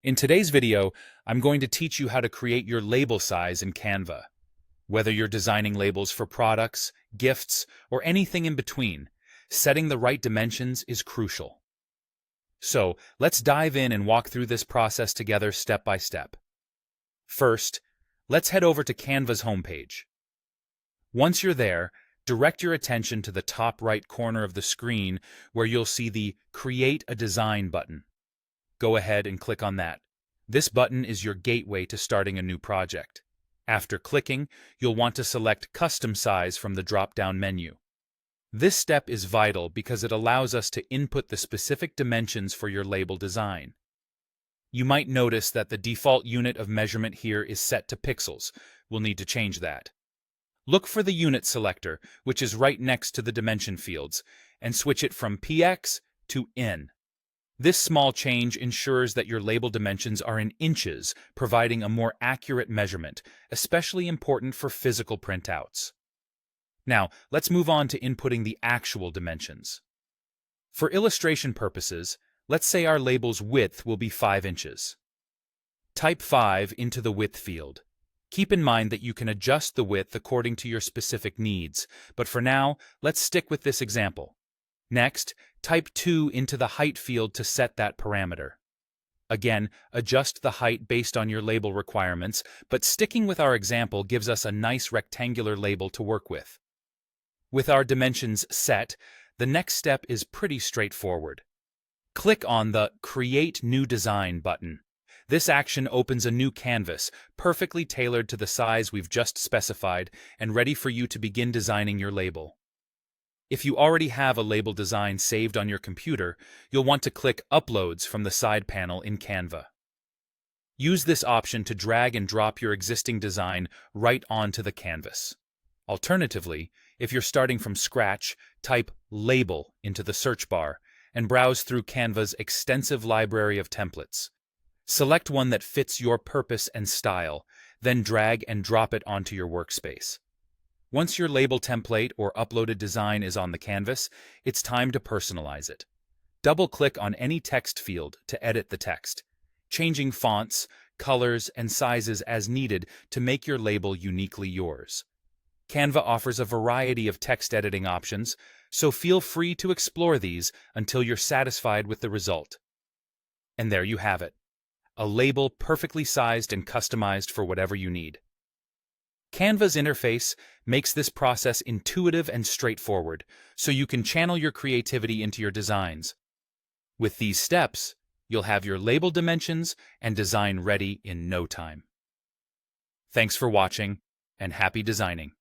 In today's video, I'm going to teach you how to create your label size in Canva. Whether you're designing labels for products, gifts, or anything in between, setting the right dimensions is crucial. So, let's dive in and walk through this process together step by step. First, let's head over to Canva's homepage. Once you're there, direct your attention to the top right corner of the screen where you'll see the Create a Design button. Go ahead and click on that. This button is your gateway to starting a new project. After clicking, you'll want to select Custom Size from the drop-down menu. This step is vital because it allows us to input the specific dimensions for your label design. You might notice that the default unit of measurement here is set to pixels. We'll need to change that. Look for the unit selector, which is right next to the dimension fields, and switch it from px to in. This small change ensures that your label dimensions are in inches, providing a more accurate measurement, especially important for physical printouts. Now, let's move on to inputting the actual dimensions. For illustration purposes, let's say our label's width will be 5 inches. Type 5 into the width field. Keep in mind that you can adjust the width according to your specific needs, but for now, let's stick with this example. Next, type 2 into the height field to set that parameter. Again, adjust the height based on your label requirements, but sticking with our example gives us a nice rectangular label to work with. With our dimensions set, the next step is pretty straightforward. Click on the Create New Design button. This action opens a new canvas, perfectly tailored to the size we've just specified and ready for you to begin designing your label. If you already have a label design saved on your computer, you'll want to click Uploads from the side panel in Canva. Use this option to drag and drop your existing design right onto the canvas. Alternatively, if you're starting from scratch, type Label into the search bar and browse through Canva's extensive library of templates. Select one that fits your purpose and style, then drag and drop it onto your workspace. Once your label template or uploaded design is on the canvas, it's time to personalize it. Double-click on any text field to edit the text, changing fonts, colors, and sizes as needed to make your label uniquely yours. Canva offers a variety of text editing options, so feel free to explore these until you're satisfied with the result. And there you have it. A label perfectly sized and customized for whatever you need. Canva's interface makes this process intuitive and straightforward, so you can channel your creativity into your designs. With these steps, you'll have your label dimensions and design ready in no time. Thanks for watching, and happy designing!